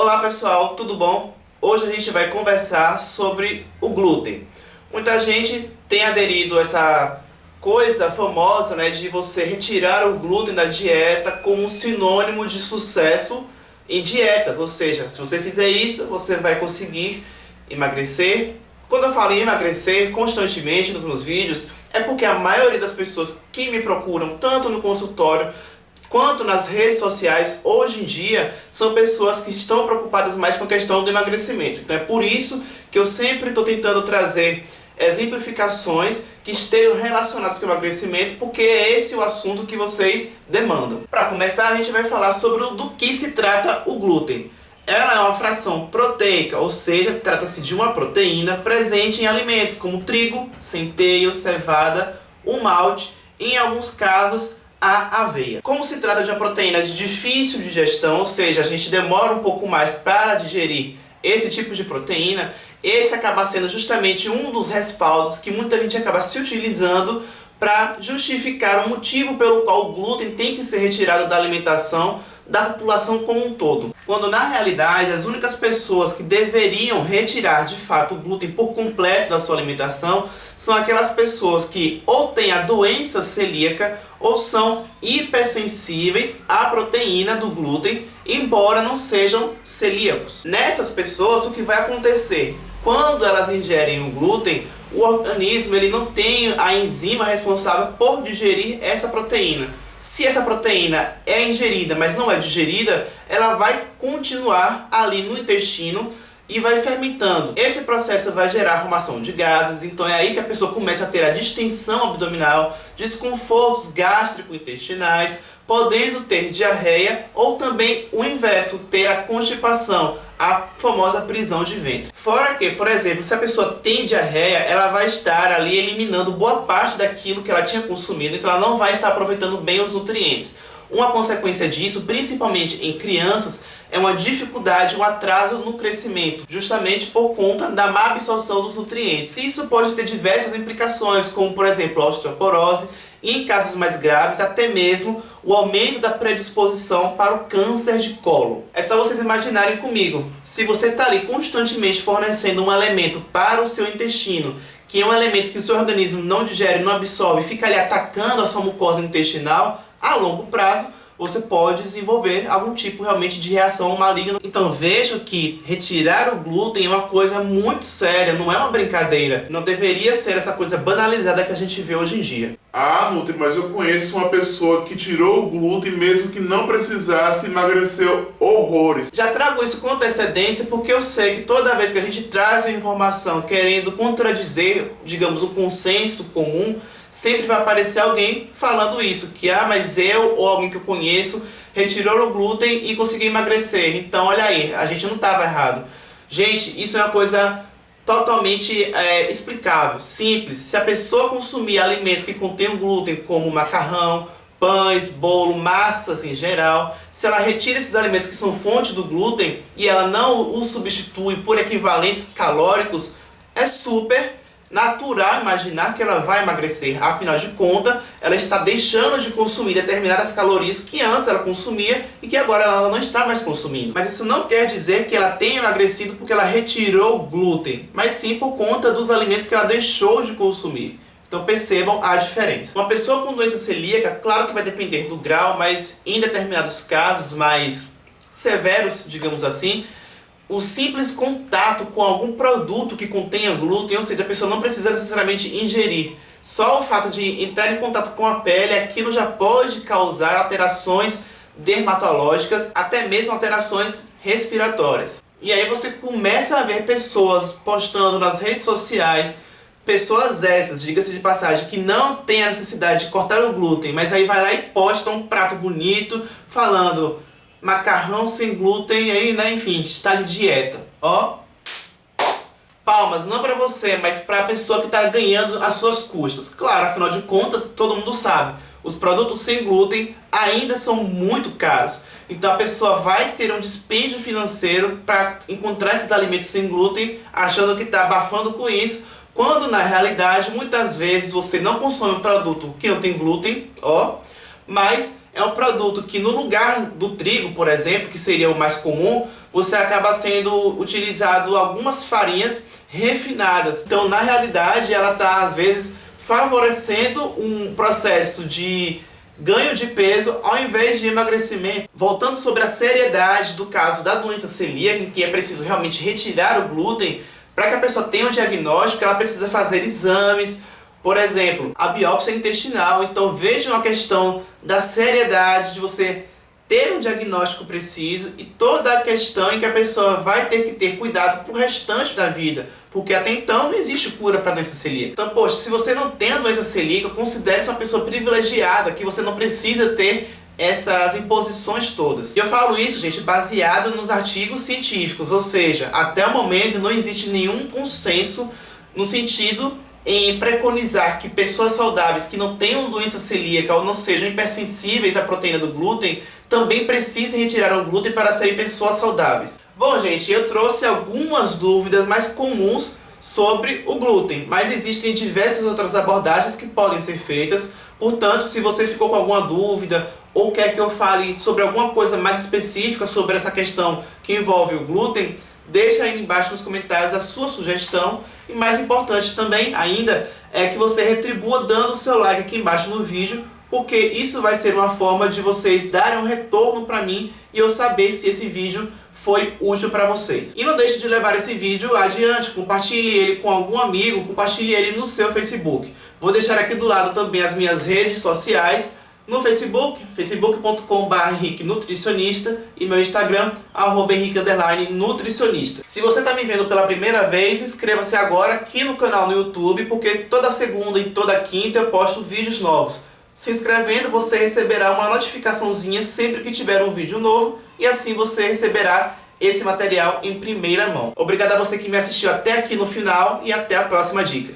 Olá pessoal, tudo bom? Hoje a gente vai conversar sobre o glúten. Muita gente tem aderido a essa coisa famosa, de você retirar o glúten da dieta como um sinônimo de sucesso em dietas. Ou seja, se você fizer isso, você vai conseguir emagrecer. Quando eu falo em emagrecer constantemente nos meus vídeos, é porque a maioria das pessoas que me procuram, tanto no consultório quanto nas redes sociais, hoje em dia, são pessoas que estão preocupadas mais com a questão do emagrecimento. Então é por isso que eu sempre estou tentando trazer exemplificações que estejam relacionadas com o emagrecimento, porque é esse o assunto que vocês demandam. Para começar, a gente vai falar sobre do que se trata o glúten. Ela é uma fração proteica, ou seja, trata-se de uma proteína presente em alimentos como trigo, centeio, cevada, o malte e, em alguns casos, a aveia. Como se trata de uma proteína de difícil digestão, ou seja, a gente demora um pouco mais para digerir esse tipo de proteína, esse acaba sendo justamente um dos respaldos que muita gente acaba se utilizando para justificar o motivo pelo qual o glúten tem que ser retirado da alimentação da população como um todo. Quando na realidade as únicas pessoas que deveriam retirar de fato o glúten por completo da sua alimentação são aquelas pessoas que ou têm a doença celíaca ou são hipersensíveis à proteína do glúten, embora não sejam celíacos. Nessas pessoas, o que vai acontecer? Quando elas ingerem o glúten, o organismo ele não tem a enzima responsável por digerir essa proteína. Se essa proteína é ingerida, mas não é digerida, ela vai continuar ali no intestino e vai fermentando. Esse processo vai gerar a formação de gases, então é aí que a pessoa começa a ter a distensão abdominal, desconfortos gástrico-intestinais, podendo ter diarreia ou também o inverso, ter a constipação, a famosa prisão de ventre. Fora que, por exemplo, se a pessoa tem diarreia, ela vai estar ali eliminando boa parte daquilo que ela tinha consumido, então ela não vai estar aproveitando bem os nutrientes. Uma consequência disso, principalmente em crianças, é uma dificuldade, um atraso no crescimento, justamente por conta da má absorção dos nutrientes. Isso pode ter diversas implicações, como por exemplo a osteoporose, e em casos mais graves, até mesmo o aumento da predisposição para o câncer de colo. É só vocês imaginarem comigo, se você está ali constantemente fornecendo um elemento para o seu intestino, que é um elemento que o seu organismo não digere, não absorve, e fica ali atacando a sua mucosa intestinal, a longo prazo você pode desenvolver algum tipo realmente de reação maligna. Então vejo que retirar o glúten é uma coisa muito séria, não é uma brincadeira. Não deveria ser essa coisa banalizada que a gente vê hoje em dia. Ah, Nutri, mas eu conheço uma pessoa que tirou o glúten mesmo que não precisasse, emagreceu horrores. Já trago isso com antecedência porque eu sei que toda vez que a gente traz uma informação querendo contradizer, digamos, um consenso comum, sempre vai aparecer alguém falando isso, que mas eu ou alguém que eu conheço retirou o glúten e conseguiu emagrecer. Então olha aí, a gente não estava errado. Gente, isso é uma coisa totalmente explicável, simples. Se a pessoa consumir alimentos que contêm glúten, como macarrão, pães, bolo, massas em geral, se ela retira esses alimentos que são fonte do glúten e ela não os substitui por equivalentes calóricos, é super natural imaginar que ela vai emagrecer. Afinal de contas, ela está deixando de consumir determinadas calorias que antes ela consumia e que agora ela não está mais consumindo. Mas isso não quer dizer que ela tenha emagrecido porque ela retirou o glúten, mas sim por conta dos alimentos que ela deixou de consumir. Então percebam a diferença. Uma pessoa com doença celíaca, claro que vai depender do grau, mas em determinados casos mais severos, digamos assim, o simples contato com algum produto que contenha glúten, ou seja, a pessoa não precisa necessariamente ingerir, só o fato de entrar em contato com a pele, aquilo já pode causar alterações dermatológicas, até mesmo alterações respiratórias. E aí você começa a ver pessoas postando nas redes sociais, pessoas essas, diga-se de passagem, que não tem a necessidade de cortar o glúten, mas aí vai lá e posta um prato bonito, falando macarrão sem glúten, aí, enfim, está de dieta. Ó, palmas, não para você, mas para a pessoa que está ganhando às suas custas. Claro, afinal de contas, todo mundo sabe, os produtos sem glúten ainda são muito caros. Então a pessoa vai ter um dispêndio financeiro para encontrar esses alimentos sem glúten, achando que está abafando com isso, quando na realidade, muitas vezes, você não consome um produto que não tem glúten, mas é um produto que no lugar do trigo, por exemplo, que seria o mais comum, você acaba sendo utilizado algumas farinhas refinadas. Então, na realidade, ela está às vezes favorecendo um processo de ganho de peso ao invés de emagrecimento. Voltando sobre a seriedade do caso da doença celíaca, em que é preciso realmente retirar o glúten, para que a pessoa tenha um diagnóstico, ela precisa fazer exames, por exemplo, a biópsia intestinal. Então vejam a questão da seriedade de você ter um diagnóstico preciso e toda a questão em que a pessoa vai ter que ter cuidado pro restante da vida, porque até então não existe cura para a doença celíaca. Então, poxa, se você não tem a doença celíaca, considere-se uma pessoa privilegiada, que você não precisa ter essas imposições todas. E eu falo isso, gente, baseado nos artigos científicos, ou seja, até o momento não existe nenhum consenso no sentido em preconizar que pessoas saudáveis que não tenham doença celíaca ou não sejam hipersensíveis à proteína do glúten também precisem retirar o glúten para serem pessoas saudáveis. Bom, gente, eu trouxe algumas dúvidas mais comuns sobre o glúten, mas existem diversas outras abordagens que podem ser feitas. Portanto, se você ficou com alguma dúvida ou quer que eu fale sobre alguma coisa mais específica sobre essa questão que envolve o glúten, deixa aí embaixo nos comentários a sua sugestão. E mais importante também ainda é que você retribua dando o seu like aqui embaixo no vídeo, porque isso vai ser uma forma de vocês darem um retorno para mim e eu saber se esse vídeo foi útil para vocês. E não deixe de levar esse vídeo adiante, compartilhe ele com algum amigo, compartilhe ele no seu Facebook. Vou deixar aqui do lado também as minhas redes sociais, no Facebook, facebook.com/henriquenutricionista e meu Instagram, @henrique_nutricionista. Se você está me vendo pela primeira vez, inscreva-se agora aqui no canal no YouTube, porque toda segunda e toda quinta eu posto vídeos novos. Se inscrevendo, você receberá uma notificaçãozinha sempre que tiver um vídeo novo e assim você receberá esse material em primeira mão. Obrigado a você que me assistiu até aqui no final e até a próxima dica.